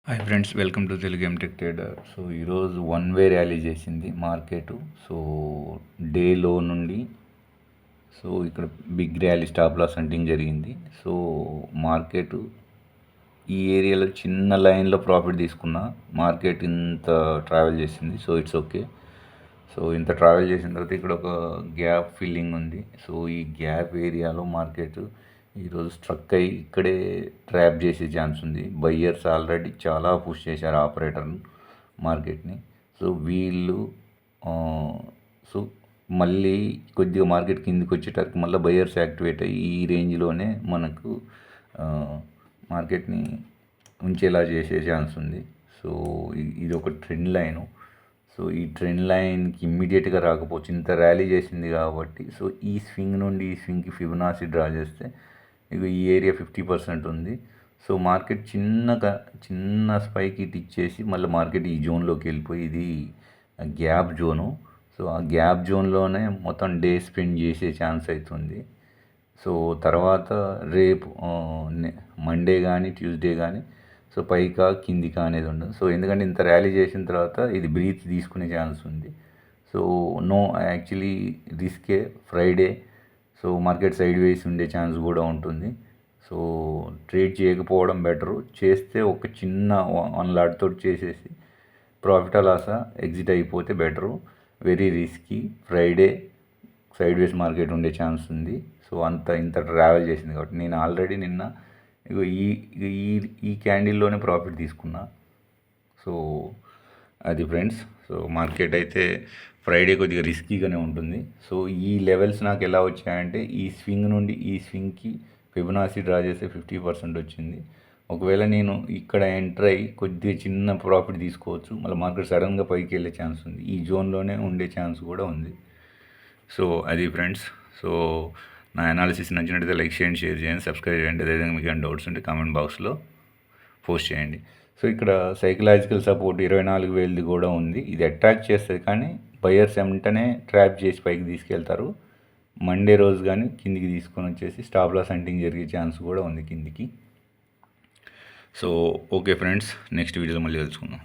Hi friends, welcome to Telugu ఎంటెక్ trader. So ఈరోజు one way rally చేసింది మార్కెట్. సో డే లో నుండి సో ఇక్కడ big rally stop loss hunting జరిగింది. సో మార్కెట్ ఈ ఏరియాలో చిన్న లైన్లో ప్రాఫిట్ తీసుకున్న మార్కెట్ ఇంత ట్రావెల్ చేసింది. So it's okay. సో ఇంత ట్రావెల్ చేసిన తర్వాత ఇక్కడ ఒక గ్యాప్ ఫిల్లింగ్ ఉంది. సో ఈ గ్యాప్ ఏరియాలో మార్కెట్ ఈరోజు స్ట్రక్ అయ్యి ఇక్కడే ట్రాప్ చేసే ఛాన్స్ ఉంది. బయ్యర్స్ ఆల్రెడీ చాలా పుష్ చేశారు ఆపరేటర్ మార్కెట్ని. సో వీళ్ళు సో మళ్ళీ కొద్దిగా మార్కెట్ కిందికి వచ్చేటప్పుడు మళ్ళీ బయ్యర్స్ యాక్టివేట్ అయ్యి ఈ రేంజ్లోనే మనకు మార్కెట్ని ఉంచేలా చేసే ఛాన్స్ ఉంది. సో ఇది ఒక ట్రెండ్ లైను. సో ఈ ట్రెండ్ లైన్కి ఇమ్మీడియట్గా రాకపోవచ్చు, ఇంత ర్యాలీ చేసింది కాబట్టి. సో ఈ స్వింగ్ నుండి ఈ స్వింగ్కి ఫిబొనాచి డ్రా చేస్తే ఇక ఈ ఏరియా 50% ఉంది. సో మార్కెట్ చిన్న స్పైక్ ఇటు ఇచ్చేసి మళ్ళీ మార్కెట్ ఈ జోన్లోకి వెళ్ళిపోయి ఇది గ్యాప్ జోను. సో ఆ గ్యాప్ జోన్లోనే మొత్తం డే స్పెండ్ చేసే ఛాన్స్ అవుతుంది. సో తర్వాత రేపు మండే కానీ ట్యూస్డే కానీ సో పైకా కిందికా అనేది ఉండదు. సో ఎందుకంటే ఇంత ర్యాలీ చేసిన తర్వాత ఇది బ్రీత్ తీసుకునే ఛాన్స్ ఉంది. సో నో యాక్చువల్లీ రిస్కే ఫ్రైడే. సో మార్కెట్ సైడ్ వేసి ఉండే ఛాన్స్ కూడా ఉంటుంది. సో ట్రేడ్ చేయకపోవడం బెటరు. చేస్తే ఒక చిన్న 1 లాట్ తోటి చేసేసి ప్రాఫిట్ లాసా ఎగ్జిట్ అయిపోతే better. Very risky. Friday sideways market ఉండే ఛాన్స్ ఉంది. సో ఇంత ట్రావెల్ చేసింది కాబట్టి నేను ఆల్రెడీ నిన్న ఇగో ఈ క్యాండిల్లోనే ప్రాఫిట్ తీసుకున్నా. సో అది ఫ్రెండ్స్. సో మార్కెట్ అయితే ఫ్రైడే కొద్దిగా రిస్కీగానే ఉంటుంది. సో ఈ లెవెల్స్ నాకు ఎలా వచ్చాయంటే ఈ స్వింగ్ నుండి ఈ స్వింగ్కి ఫిబొనాచి డ్రా చేస్తే 50% వచ్చింది. ఒకవేళ నేను ఇక్కడ ఎంటర్ అయ్యి కొద్దిగా చిన్న ప్రాఫిట్ తీసుకోవచ్చు. మళ్ళీ మార్కెట్ సడన్గా పైకి వెళ్ళే ఛాన్స్ ఉంది. ఈ జోన్లోనే ఉండే ఛాన్స్ కూడా ఉంది. సో అది ఫ్రెండ్స్. సో నా అనాలిసిస్ నచ్చినట్టయితే లైక్ చేయండి, షేర్ చేయండి, సబ్స్క్రైబ్ చేయండి. అదేవిధంగా మీకు ఏమైనా డౌట్స్ ఉంటే కామెంట్ బాక్స్లో పోస్ట్ చేయండి. సో ఇక్కడ సైకలాజికల్ సపోర్ట్ 24,000ది కూడా ఉంది. ఇది అట్రాక్ట్ చేస్తుంది కానీ బయర్స్ వెంటనే ట్రాప్ చేసి పైకి తీసుకెళ్తారు. మండే రోజు కానీ కిందికి తీసుకొని వచ్చేసి స్టాప్ లాస్ హంటింగ్ జరిగే ఛాన్స్ కూడా ఉంది కిందికి. సో ఓకే ఫ్రెండ్స్, నెక్స్ట్ వీడియోలో మళ్ళీ కలుసుకుందాం.